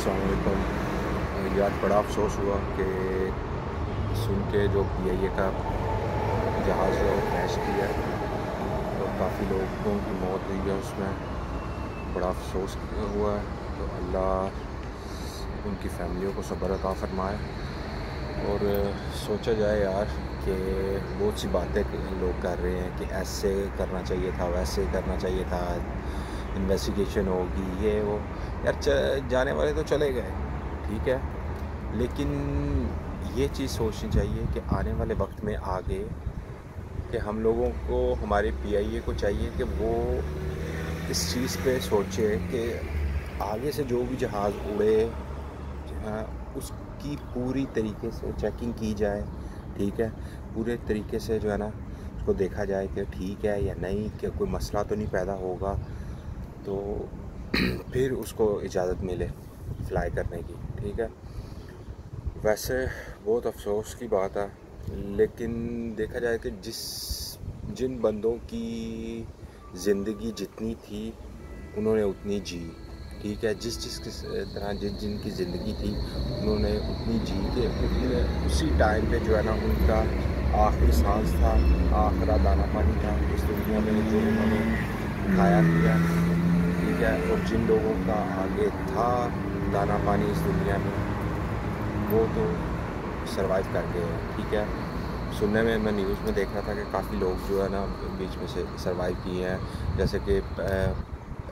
अस्सलाम वालेकुम। यार बड़ा अफसोस हुआ कि सुन के जो PIA का जहाज़ है वो क्रैश किया और काफ़ी लोगों की मौत हुई है उसमें। बड़ा अफसोस हुआ है, तो अल्लाह उनकी फैमिलियों को सब्र अता फरमाए। और सोचा जाए यार कि बहुत सी बातें लोग कर रहे हैं कि ऐसे करना चाहिए था, वैसे करना चाहिए था, इन्वेस्टिगेशन होगी, ये वो। यार जाने वाले तो चले गए, ठीक है, लेकिन ये चीज़ सोचनी चाहिए कि आने वाले वक्त में आगे कि हम लोगों को, हमारे PIA को चाहिए कि वो इस चीज़ पे सोचे कि आगे से जो भी जहाज़ उड़े उसकी पूरी तरीके से चेकिंग की जाए, ठीक है, पूरे तरीके से जो है ना उसको देखा जाए कि ठीक है या नहीं, कि कोई मसला तो नहीं पैदा होगा, तो फिर उसको इजाज़त मिले फ़्लाई करने की, ठीक है। वैसे बहुत अफसोस की बात है, लेकिन देखा जाए कि जिन बंदों की ज़िंदगी जितनी थी उन्होंने उतनी जी, ठीक है, जिस तरह जिनकी ज़िंदगी थी उन्होंने उतनी जी कि उसी टाइम पे जो है ना उनका आखिरी सांस था, आखिरा दाना पानी था इस दुनिया में जो उन्होंने खाया पिया, ठीक है। और जिन लोगों का आगे था दाना पानी इस दुनिया में वो तो सरवाइव कर गए हैं, ठीक है। सुनने में, मैं न्यूज़ में देख रहा था कि काफ़ी लोग जो है ना बीच में से सरवाइव किए हैं, जैसे कि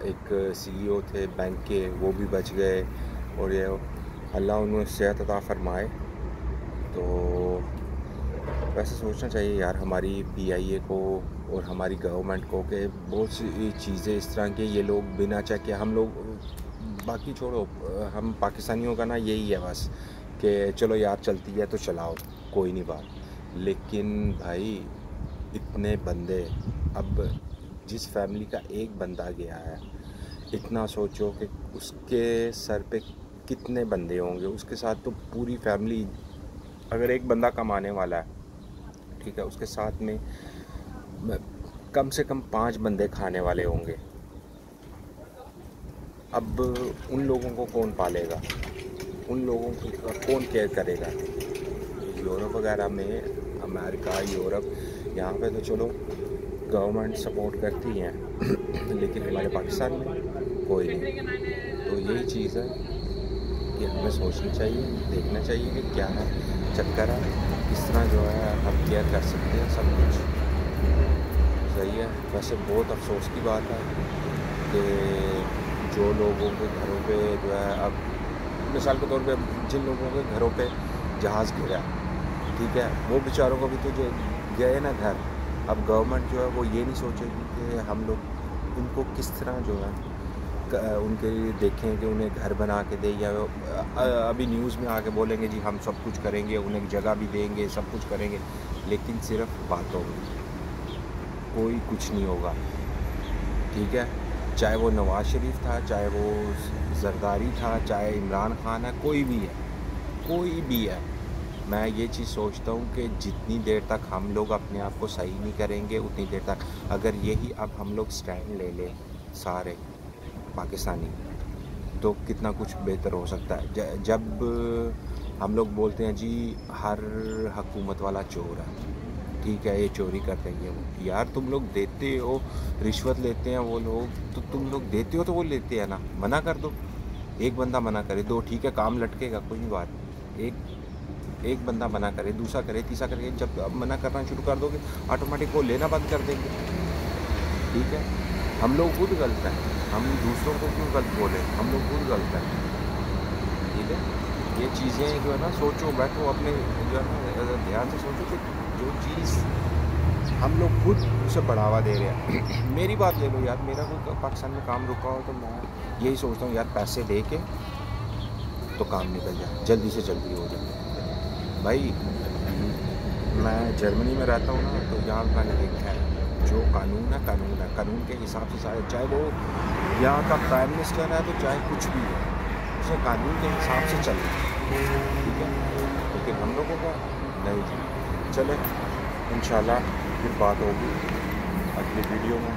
एक CEO थे बैंक के, वो भी बच गए। और ये अल्लाह उन्हें सेहत अता फरमाए। तो वैसे सोचना चाहिए यार हमारी PIA को और हमारी गवर्नमेंट को कि बहुत सी चीज़ें इस तरह की ये लोग बिना चेक के, हम लोग बाकी छोड़ो, हम पाकिस्तानियों का ना यही है बस कि चलो यार चलती है तो चलाओ, कोई नहीं बात। लेकिन भाई इतने बंदे, अब जिस फैमिली का एक बंदा गया है, इतना सोचो कि उसके सर पे कितने बंदे होंगे, उसके साथ तो पूरी फैमिली, अगर एक बंदा कमाने वाला है, ठीक है, उसके साथ में कम से कम 5 बंदे खाने वाले होंगे। अब उन लोगों को कौन पालेगा, उन लोगों की कौन केयर करेगा। यूरोप वगैरह में, अमेरिका, यूरोप, यहाँ पे तो चलो गवर्नमेंट सपोर्ट करती हैं लेकिन हमारे पाकिस्तान में कोई नहीं। तो यही चीज़ है कि हमें सोचनी चाहिए, देखना चाहिए कि क्या है चक्कर है, किस तरह जो है हम केयर कर सकते हैं, सब कुछ सही है। वैसे बहुत अफसोस की बात है कि जो लोगों के घरों पे जो है, अब मिसाल के तौर पे जिन लोगों के घरों पे जहाज़ गिरा, ठीक है, वो बेचारों को भी तो जो गए ना घर। अब गवर्नमेंट जो है वो ये नहीं सोचेगी कि हम लोग उनको किस तरह जो है उनके लिए देखें कि उन्हें घर बना के दे, या अभी न्यूज़ में आके बोलेंगे जी हम सब कुछ करेंगे, उन्हें जगह भी देंगे, सब कुछ करेंगे, लेकिन सिर्फ बातों में, कोई कुछ नहीं होगा, ठीक है। चाहे वो नवाज़ शरीफ था, चाहे वो जरदारी था, चाहे इमरान खान है, कोई भी है, कोई भी है। मैं ये चीज़ सोचता हूँ कि जितनी देर तक हम लोग अपने आप को सही नहीं करेंगे, उतनी देर तक, अगर यही अब हम लोग स्टैंड ले लें सारे पाकिस्तानी, तो कितना कुछ बेहतर हो सकता है। जब हम लोग बोलते हैं जी हर हुकूमत वाला चोर है, ठीक है, ये चोरी करते हैं, ये वो, यार तुम लोग देते हो, रिश्वत लेते हैं वो लोग, तो तुम लोग देते हो तो वो लेते हैं ना, मना कर दो। एक बंदा मना करे, दो, ठीक है, काम लटकेगा, कोई नहीं बात। एक बंदा मना करे, दूसरा करे, तीसरा करे, जब अब मना करना शुरू कर दोगे ऑटोमेटिक वो लेना बंद कर देंगे, ठीक है। हम लोग खुद गलत हैं, हम दूसरों को क्यों गलत बोले, हम लोग खुद गलत हैं, ठीक है। ये चीज़ें जो है ना, सोचो, बैठो, अपने जो है ना ध्यान से सोचो कि जो चीज़ हम लोग खुद उसे बढ़ावा दे रहे हैं मेरी बात ले लो यार, मेरा कोई पाकिस्तान में काम रुका हो तो मैं यही सोचता हूँ यार पैसे दे के तो काम निकल जाए, जल्दी से जल्दी हो जाए। भाई मैं जर्मनी में रहता हूँ ना, तो यहाँ मैंने देखा है जो कानून है, कानून है, कानून के हिसाब से चाहे वो यहाँ का प्राइम मिनिस्टर है, तो चाहे कुछ भी है, उसे कानून के हिसाब से चलना, ठीक है। लेकिन हम लोगों का नहीं, चले इंशाल्लाह फिर बात होगी अगली वीडियो में।